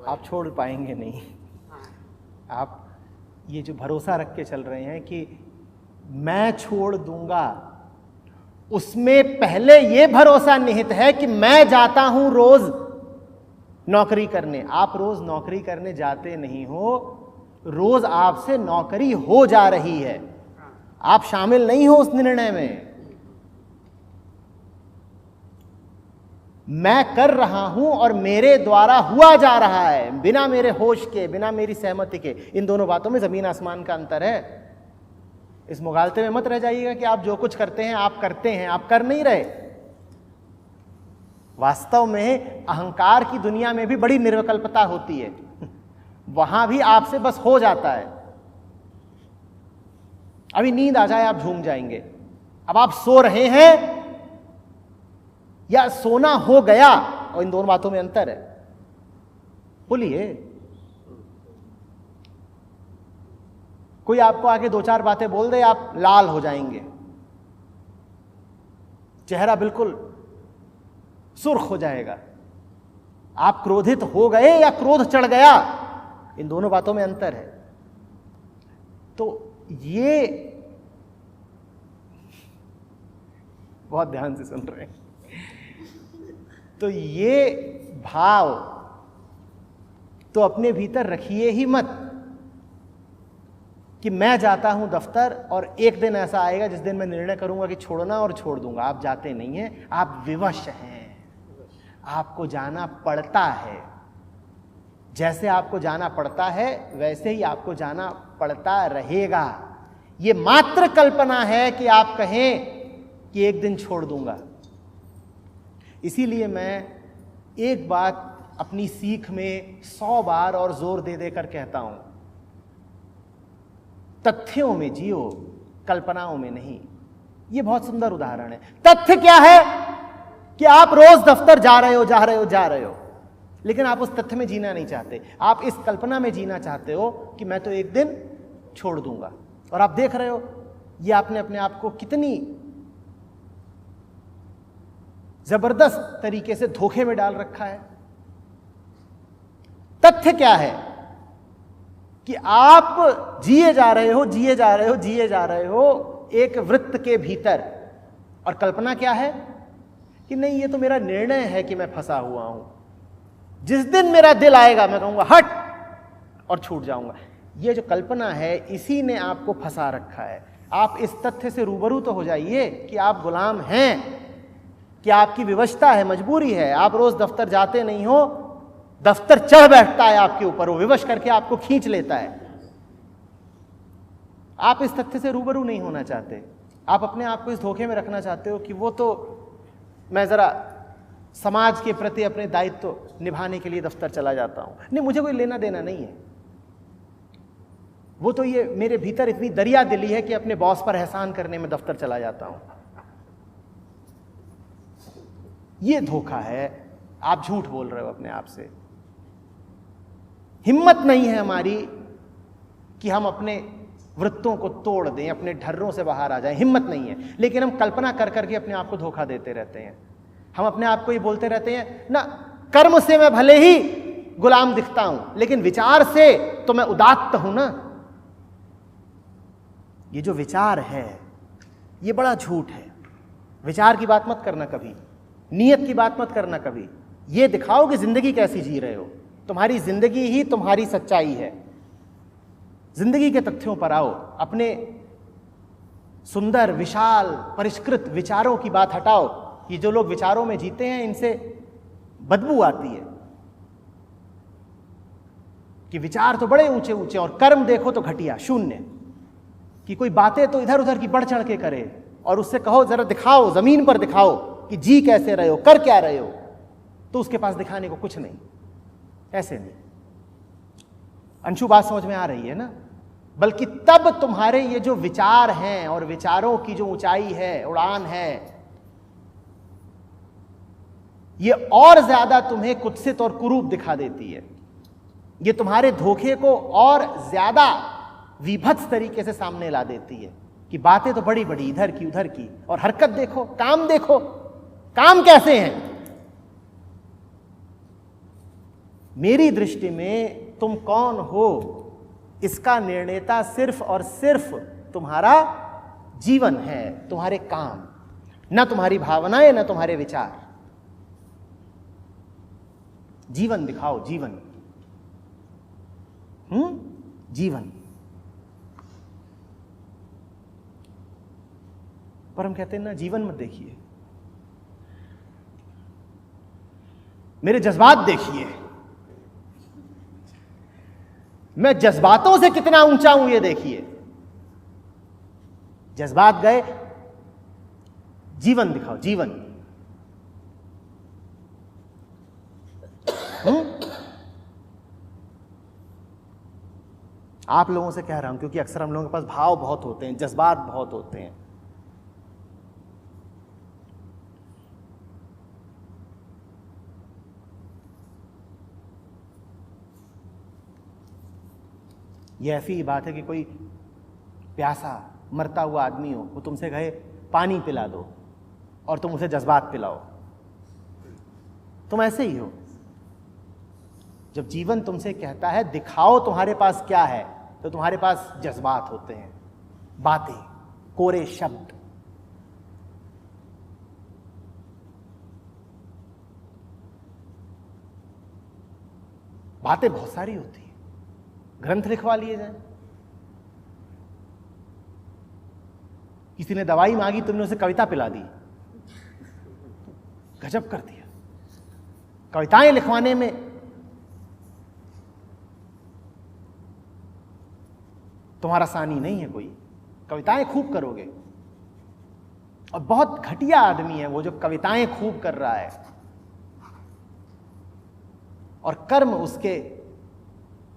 आप छोड़ पाएंगे नहीं। आप ये जो भरोसा रख के चल रहे हैं कि मैं छोड़ दूंगा, उसमें पहले ये भरोसा निहित है कि मैं जाता हूं रोज नौकरी करने। आप रोज नौकरी करने जाते नहीं हो, रोज आपसे नौकरी हो जा रही है, आप शामिल नहीं हो उस निर्णय में। मैं कर रहा हूं और मेरे द्वारा हुआ जा रहा है, बिना मेरे होश के, बिना मेरी सहमति के। इन दोनों बातों में जमीन आसमान का अंतर है। इस मुगालते में मत रह जाइएगा कि आप जो कुछ करते हैं आप करते हैं, आप कर नहीं रहे। वास्तव में अहंकार की दुनिया में भी बड़ी निर्विकल्पता होती है, वहां भी आपसे बस हो जाता है। अभी नींद आ जाए आप झूम जाएंगे। अब आप सो रहे हैं या सोना हो गया, और इन दोनों बातों में अंतर है। बोलिए, कोई आपको आके दो चार बातें बोल दे, आप लाल हो जाएंगे, चेहरा बिल्कुल सुर्ख हो जाएगा। आप क्रोधित हो गए या क्रोध चढ़ गया, इन दोनों बातों में अंतर है। तो ये बहुत ध्यान से सुन रहे हैं। तो ये भाव तो अपने भीतर रखिए ही मत कि मैं जाता हूं दफ्तर और एक दिन ऐसा आएगा जिस दिन मैं निर्णय करूंगा कि छोड़ना और छोड़ दूंगा। आप जाते नहीं हैं, आप विवश हैं, आपको जाना पड़ता है। जैसे आपको जाना पड़ता है वैसे ही आपको जाना पड़ता रहेगा। ये मात्र कल्पना है कि आप कहें कि एक दिन छोड़ दूंगा। इसीलिए मैं एक बात अपनी सीख में 100 बार और जोर दे देकर कहता हूं, तथ्यों में जियो, कल्पनाओं में नहीं। यह बहुत सुंदर उदाहरण है। तथ्य क्या है कि आप रोज दफ्तर जा रहे हो, लेकिन आप उस तथ्य में जीना नहीं चाहते। आप इस कल्पना में जीना चाहते हो कि मैं तो एक दिन छोड़ दूंगा। और आप देख रहे हो ये आपने अपने आप को कितनी जबरदस्त तरीके से धोखे में डाल रखा है। तथ्य क्या है कि आप जिए जा रहे हो एक वृत्त के भीतर, और कल्पना क्या है कि नहीं, ये तो मेरा निर्णय है कि मैं फंसा हुआ हूं। जिस दिन मेरा दिल आएगा मैं कहूंगा हट, और छूट जाऊंगा। ये जो कल्पना है इसी ने आपको फंसा रखा है। आप इस तथ्य से रूबरू तो हो जाइए कि आप गुलाम हैं, कि आपकी विवशता है, मजबूरी है। आप रोज दफ्तर जाते नहीं हो, दफ्तर चढ़ बैठता है आपके ऊपर, वो विवश करके आपको खींच लेता है। आप इस तथ्य से रूबरू नहीं होना चाहते। आप अपने आप को इस धोखे में रखना चाहते हो कि वो तो मैं जरा समाज के प्रति अपने दायित्व निभाने के लिए दफ्तर चला जाता हूं। नहीं, मुझे कोई लेना देना नहीं है। वो तो ये मेरे भीतर इतनी दरिया दिली है कि अपने बॉस पर एहसान करने में दफ्तर चला जाता हूं। ये धोखा है। आप झूठ बोल रहे हो अपने आप से। हिम्मत नहीं है हमारी कि हम अपने वृत्तों को तोड़ दें, अपने ढर्रों से बाहर आ जाएं। हिम्मत नहीं है, लेकिन हम कल्पना कर करके अपने आप को धोखा देते रहते हैं। हम अपने आप को ये बोलते रहते हैं ना, कर्म से मैं भले ही गुलाम दिखता हूं, लेकिन विचार से तो मैं उदात्त हूं ना। ये जो विचार है ये बड़ा झूठ है। विचार की बात मत करना कभी, नीयत की बात मत करना कभी। ये दिखाओ कि जिंदगी कैसी जी रहे हो। तुम्हारी जिंदगी ही तुम्हारी सच्चाई है। जिंदगी के तथ्यों पर आओ। अपने सुंदर विशाल परिष्कृत विचारों की बात हटाओ। ये जो लोग विचारों में जीते हैं इनसे बदबू आती है कि विचार तो बड़े ऊंचे ऊंचे और कर्म देखो तो घटिया, शून्य। कि कोई बातें तो इधर उधर की बढ़ चढ़ के करे और उससे कहो जरा दिखाओ, जमीन पर दिखाओ कि जी कैसे रहे हो, कर क्या रहे हो, तो उसके पास दिखाने को कुछ नहीं। ऐसे नहीं। अंशु बात समझ में आ रही है ना? बल्कि तब तुम्हारे ये जो विचार हैं और विचारों की जो ऊंचाई है, उड़ान है, ये और ज्यादा तुम्हें कुत्सित और कुरूप दिखा देती है। ये तुम्हारे धोखे को और ज्यादा विभत्स तरीके से सामने ला देती है कि बातें तो बड़ी बड़ी इधर की उधर की, और हरकत देखो, काम देखो, काम कैसे हैं। मेरी दृष्टि में तुम कौन हो इसका निर्णेता सिर्फ और सिर्फ तुम्हारा जीवन है, तुम्हारे काम, न तुम्हारी भावनाएं, न तुम्हारे विचार। जीवन दिखाओ, जीवन। जीवन। पर हम कहते हैं ना, जीवन मत देखिए, मेरे जज्बात देखिए, मैं जज्बातों से कितना ऊंचा हूं ये देखिए। जज्बात गए, जीवन दिखाओ, जीवन। आप लोगों से कह रहा हूं क्योंकि अक्सर हम लोगों के पास भाव बहुत होते हैं, जज्बात बहुत होते हैं। यह ऐसी ही बात है कि कोई प्यासा मरता हुआ आदमी हो, वो तुमसे कहे पानी पिला दो और तुम उसे जज्बात पिलाओ। तुम ऐसे ही हो। जब जीवन तुमसे कहता है दिखाओ तुम्हारे पास क्या है, तो तुम्हारे पास जज्बात होते हैं, बातें, कोरे शब्द। बातें बहुत सारी होती हैं, ग्रंथ लिखवा लिए जाए। किसी ने दवाई मांगी, तुमने उसे कविता पिला दी, गजब कर दिया। कविताएं लिखवाने में तुम्हारा सानी नहीं है कोई, कविताएं खूब करोगे। और बहुत घटिया आदमी है वो जो कविताएं खूब कर रहा है और कर्म उसके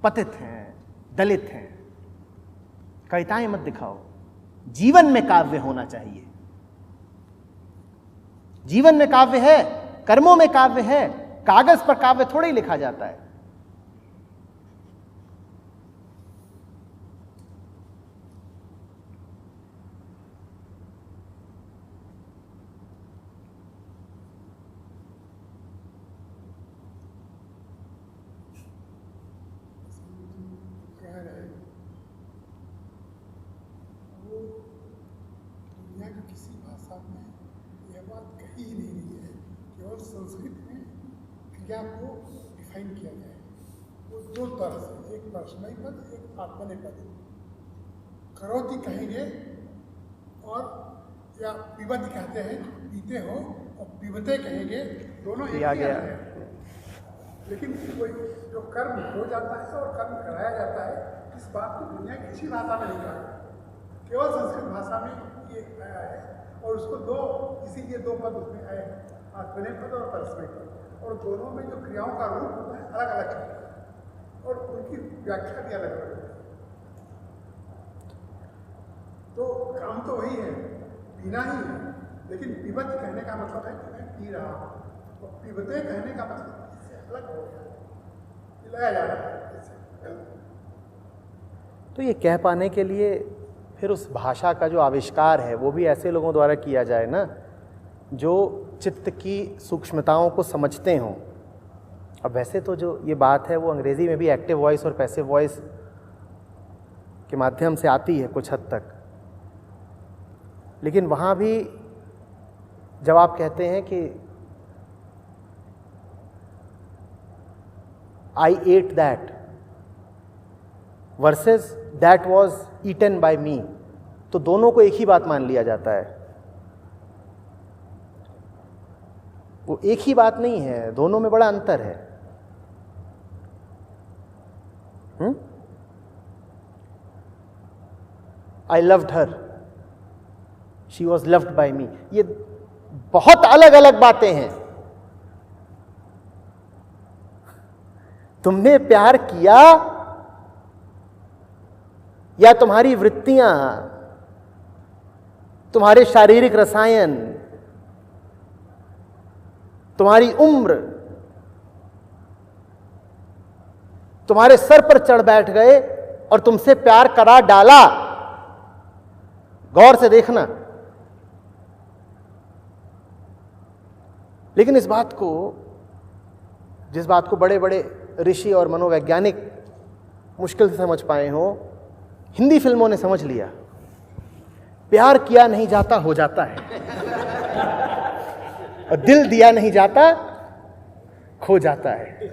पतित हैं, दलित हैं। कविताएं मत दिखाओ, जीवन में काव्य होना चाहिए। जीवन में काव्य है, कर्मों में काव्य है। कागज पर काव्य थोड़ा ही लिखा जाता है। संस्कृत में क्रिया को डिफाइन किया जाए, वो दो तरह से, एक परस्मैपद, एक आत्मनेपद। करोति कहेंगे और या पिबत कहते हैं, पीते हो, और पिबते कहेंगे, दोनों एक ही है। लेकिन कोई जो कर्म हो जाता है और कर्म कराया जाता है, इस बात को दुनिया किसी भाषा में नहीं कहा, केवल संस्कृत भाषा में ये आया है। और उसको दो, इसीलिए दो पद उसमें आए हैं, आत्मनेपद और परस्मैपद। और दोनों में जो क्रियाओं का रूप होता है अलग अलग होता है और उनकी व्याख्या भी अलग अलग है। तो काम तो वही है, पीना ही है, लेकिन पिबत कहने का मतलब है कि मैं पी रहा हूँ, और पिबते कहने का मतलब इससे अलग हो गया, पिलाया जा रहा है इससे। तो ये कह पाने के लिए फिर उस भाषा का जो आविष्कार है वो भी ऐसे लोगों द्वारा किया जाए ना जो चित्त की सूक्ष्मताओं को समझते हों। अब वैसे तो जो ये बात है वो अंग्रेज़ी में भी एक्टिव वॉइस और पैसिव वॉइस के माध्यम से आती है कुछ हद तक, लेकिन वहाँ भी जब आप कहते हैं कि I ate that versus that was eaten by me, तो दोनों को एक ही बात मान लिया जाता है। वो एक ही बात नहीं है, दोनों में बड़ा अंतर है। I loved her, she was loved by me, ये बहुत अलग अलग बातें हैं। तुमने प्यार किया या तुम्हारी वृत्तियां, तुम्हारे शारीरिक रसायन, तुम्हारी उम्र तुम्हारे सर पर चढ़ बैठ गए और तुमसे प्यार करा डाला। गौर से देखना। लेकिन इस बात को, जिस बात को बड़े बड़े ऋषि और मनोवैज्ञानिक मुश्किल से समझ पाए हों, हिंदी फिल्मों ने समझ लिया। प्यार किया नहीं जाता हो जाता है, और दिल दिया नहीं जाता खो जाता है।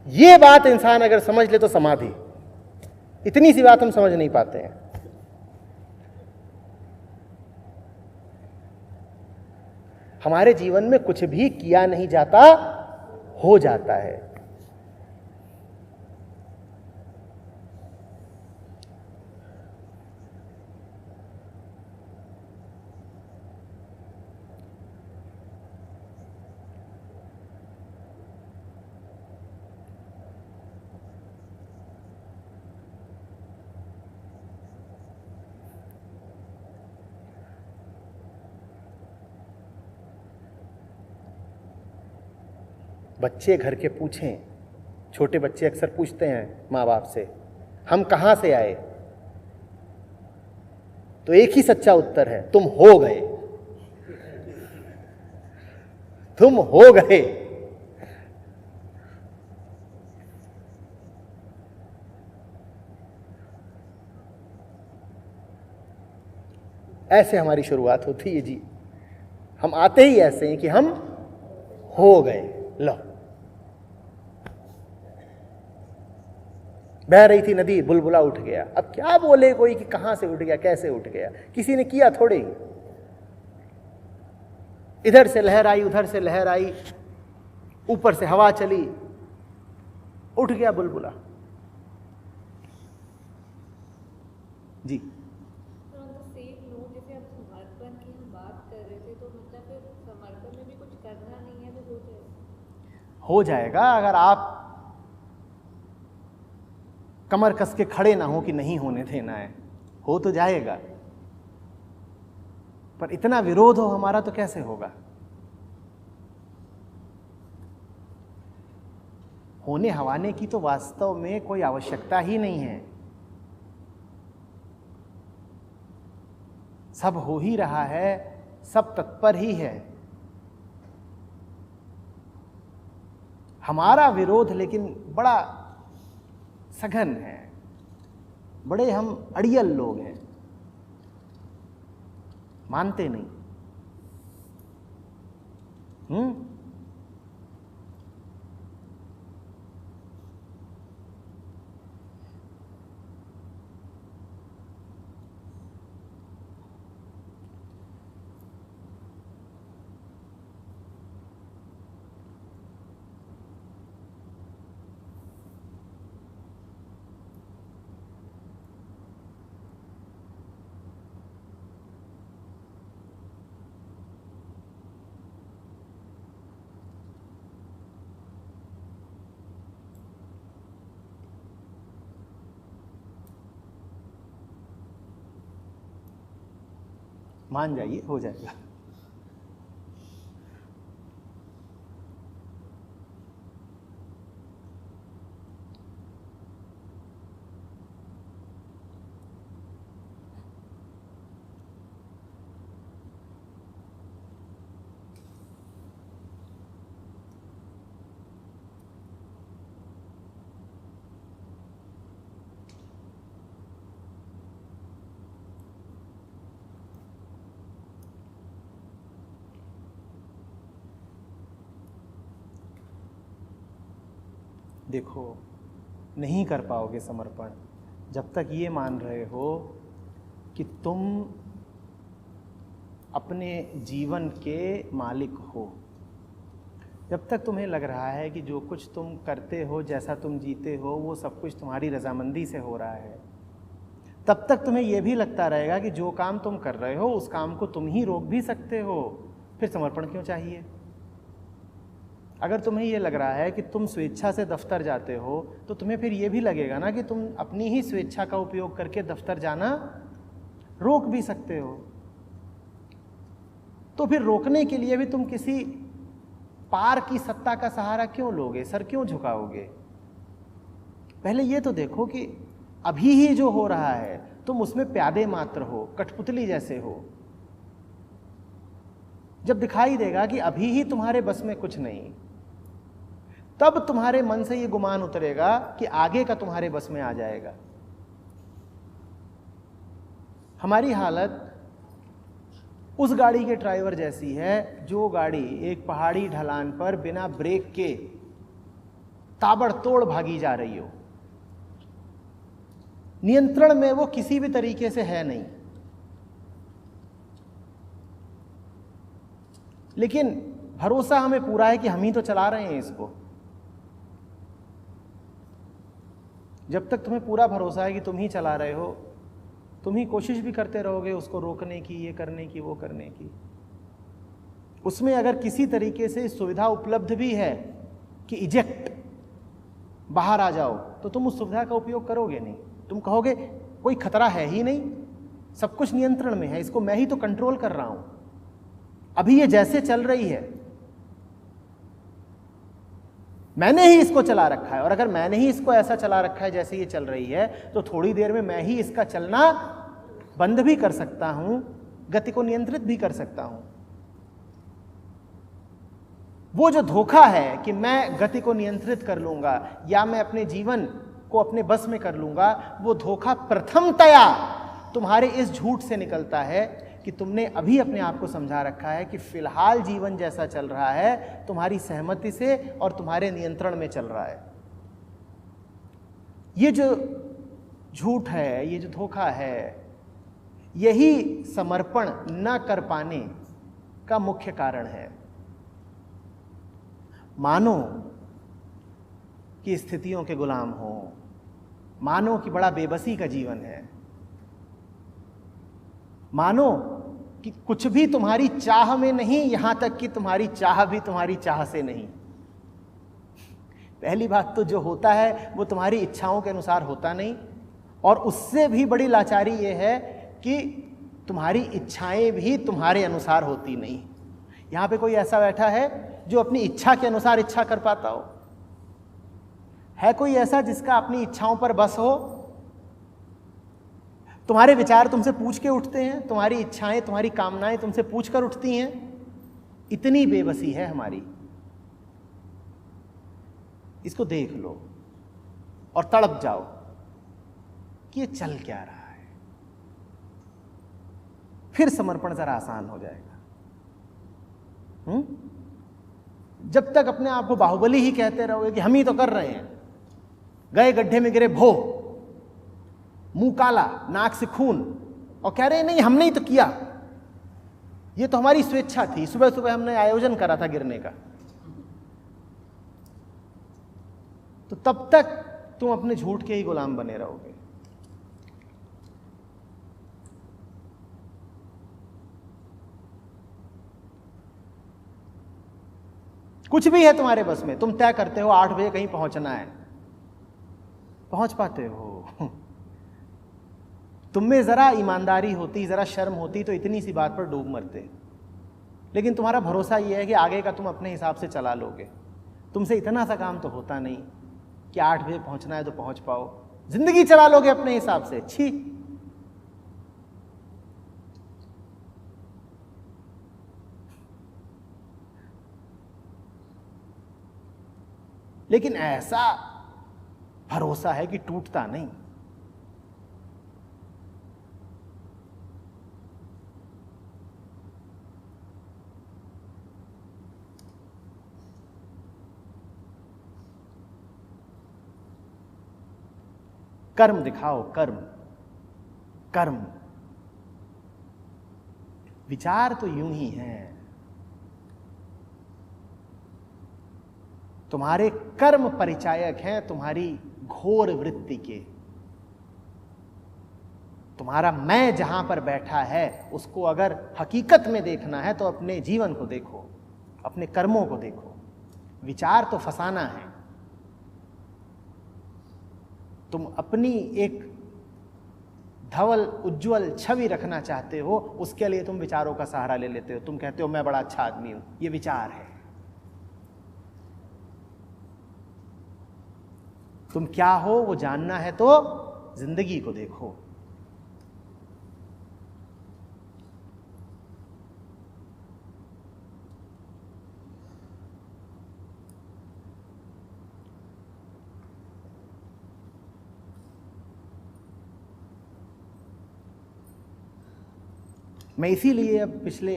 ये बात इंसान अगर समझ ले तो समाधि। इतनी सी बात हम समझ नहीं पाते हैं। हमारे जीवन में कुछ भी किया नहीं जाता हो जाता है। बच्चे घर के पूछें, छोटे बच्चे अक्सर पूछते हैं माँ बाप से, हम कहाँ से आए? तो एक ही सच्चा उत्तर है, तुम हो गए। तुम हो गए। ऐसे हमारी शुरुआत होती है जी। हम आते ही ऐसे हैं कि हम हो गए। लो, बह रही थी नदी, बुलबुला उठ गया। अब क्या बोले कोई कि कहां से उठ गया, कैसे उठ गया? किसी ने किया थोड़े ही। इधर से लहर आई, उधर से लहर आई, ऊपर से हवा चली, उठ गया बुलबुला। जी, जैसे अब समर्पण की हम बात कर रहे थे, तो मतलब फिर समर्पण में भी कुछ करना नहीं है तो हो जाएगा। अगर आप कमर कस के खड़े ना हो कि नहीं होने देना है, हो तो जाएगा। पर इतना विरोध हो हमारा तो कैसे होगा? होने हवाने की तो वास्तव में कोई आवश्यकता ही नहीं है। सब हो ही रहा है, सब तत्पर ही है। हमारा विरोध लेकिन बड़ा सघन है, बड़े हम अड़ियल लोग हैं, मानते नहीं। मान जाइए, हो जाएगा। देखो, नहीं कर पाओगे समर्पण जब तक ये मान रहे हो कि तुम अपने जीवन के मालिक हो। जब तक तुम्हें लग रहा है कि जो कुछ तुम करते हो, जैसा तुम जीते हो, वो सब कुछ तुम्हारी रजामंदी से हो रहा है, तब तक तुम्हें यह भी लगता रहेगा कि जो काम तुम कर रहे हो उस काम को तुम ही रोक भी सकते हो। फिर समर्पण क्यों चाहिए? अगर तुम्हें यह लग रहा है कि तुम स्वेच्छा से दफ्तर जाते हो, तो तुम्हें फिर यह भी लगेगा ना कि तुम अपनी ही स्वेच्छा का उपयोग करके दफ्तर जाना रोक भी सकते हो। तो फिर रोकने के लिए भी तुम किसी पार की सत्ता का सहारा क्यों लोगे? सर क्यों झुकाओगे? पहले ये तो देखो कि अभी ही जो हो रहा है तुम उसमें प्यादे मात्र हो, कठपुतली जैसे हो। जब दिखाई देगा कि अभी ही तुम्हारे बस में कुछ नहीं, तब तुम्हारे मन से ये गुमान उतरेगा कि आगे का तुम्हारे बस में आ जाएगा। हमारी हालत उस गाड़ी के ड्राइवर जैसी है जो गाड़ी एक पहाड़ी ढलान पर बिना ब्रेक के ताबड़तोड़ भागी जा रही हो। नियंत्रण में वो किसी भी तरीके से है नहीं, लेकिन भरोसा हमें पूरा है कि हम ही तो चला रहे हैं इसको। जब तक तुम्हें पूरा भरोसा है कि तुम ही चला रहे हो, तुम ही कोशिश भी करते रहोगे उसको रोकने की, ये करने की, वो करने की। उसमें अगर किसी तरीके से सुविधा उपलब्ध भी है कि इजेक्ट, बाहर आ जाओ, तो तुम उस सुविधा का उपयोग करोगे नहीं। तुम कहोगे कोई खतरा है ही नहीं, सब कुछ नियंत्रण में है, इसको मैं ही तो कंट्रोल कर रहा हूं, अभी ये जैसे चल रही है मैंने ही इसको चला रखा है, और अगर मैंने ही इसको ऐसा चला रखा है जैसे ये चल रही है, तो थोड़ी देर में मैं ही इसका चलना बंद भी कर सकता हूं, गति को नियंत्रित भी कर सकता हूं। वो जो धोखा है कि मैं गति को नियंत्रित कर लूंगा या मैं अपने जीवन को अपने बस में कर लूंगा, वो धोखा प्रथमतया तुम्हारे इस झूठ से निकलता है कि तुमने अभी अपने आप को समझा रखा है कि फिलहाल जीवन जैसा चल रहा है तुम्हारी सहमति से और तुम्हारे नियंत्रण में चल रहा है। ये जो झूठ है, ये जो धोखा है, यही समर्पण न कर पाने का मुख्य कारण है। मानो कि स्थितियों के गुलाम हो, मानो कि बड़ा बेबसी का जीवन है, मानो कि कुछ भी तुम्हारी चाह में नहीं, यहां तक कि तुम्हारी चाह भी तुम्हारी चाह से नहीं। पहली बात तो जो होता है वो तुम्हारी इच्छाओं के अनुसार होता नहीं, और उससे भी बड़ी लाचारी ये है कि तुम्हारी इच्छाएं भी तुम्हारे अनुसार होती नहीं। यहां पे कोई ऐसा बैठा है जो अपनी इच्छा के अनुसार इच्छा कर पाता हो? है कोई ऐसा जिसका अपनी इच्छाओं पर बस हो? तुम्हारे विचार तुमसे पूछ के उठते हैं, तुम्हारी इच्छाएं, तुम्हारी कामनाएं तुमसे पूछ कर उठती हैं। इतनी बेबसी है हमारी। इसको देख लो और तड़प जाओ कि ये चल क्या रहा है। फिर समर्पण जरा आसान हो जाएगा। जब तक अपने आप को बाहुबली ही कहते रहोगे कि हम ही तो कर रहे हैं, गए गड्ढे में गिरे भो, मुंह काला, नाक से खून, और कह रहे हैं नहीं हमने ही तो किया, ये तो हमारी स्वेच्छा थी, सुबह सुबह हमने आयोजन करा था गिरने का, तो तब तक तुम अपने झूठ के ही गुलाम बने रहोगे। कुछ भी है तुम्हारे बस में, तुम तय करते हो 8 बजे कहीं पहुंचना है, पहुंच पाते हो? तुम में जरा ईमानदारी होती, जरा शर्म होती तो इतनी सी बात पर डूब मरते। लेकिन तुम्हारा भरोसा यह है कि आगे का तुम अपने हिसाब से चला लोगे। तुमसे इतना सा काम तो होता नहीं कि 8 बजे पहुंचना है तो पहुंच पाओ, जिंदगी चला लोगे अपने हिसाब से। छी, लेकिन ऐसा भरोसा है कि टूटता नहीं। कर्म दिखाओ, कर्म कर्म। विचार तो यूं ही हैं, तुम्हारे कर्म परिचायक हैं तुम्हारी घोर वृत्ति के। तुम्हारा मैं जहां पर बैठा है उसको अगर हकीकत में देखना है तो अपने जीवन को देखो, अपने कर्मों को देखो। विचार तो फसाना है। तुम अपनी एक धवल उज्जवल छवि रखना चाहते हो, उसके लिए तुम विचारों का सहारा ले लेते हो। तुम कहते हो मैं बड़ा अच्छा आदमी हूं, ये विचार है। तुम क्या हो वो जानना है तो जिंदगी को देखो। मैं इसीलिए अब पिछले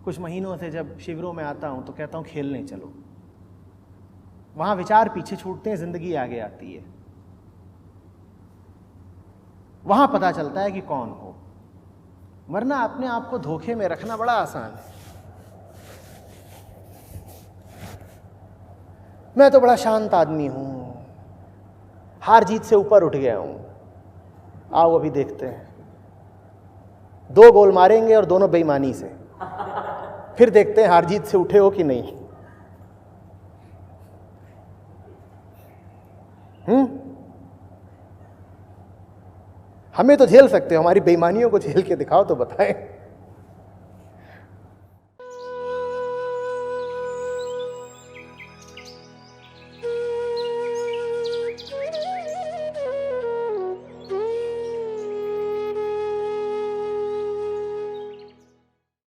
कुछ महीनों से जब शिविरों में आता हूं तो कहता हूं खेलने चलो। वहां विचार पीछे छूटते हैं, जिंदगी आगे आती है। वहां पता चलता है कि कौन हो, वरना अपने आप को धोखे में रखना बड़ा आसान है। मैं तो बड़ा शांत आदमी हूं, हार जीत से ऊपर उठ गया हूं। आओ अभी देखते हैं, 2 गोल मारेंगे और दोनों बेईमानी से, फिर देखते हैं हार जीत से उठे हो कि नहीं। हमें तो झेल सकते हो, हमारी बेईमानियों को झेल के दिखाओ तो बताएं।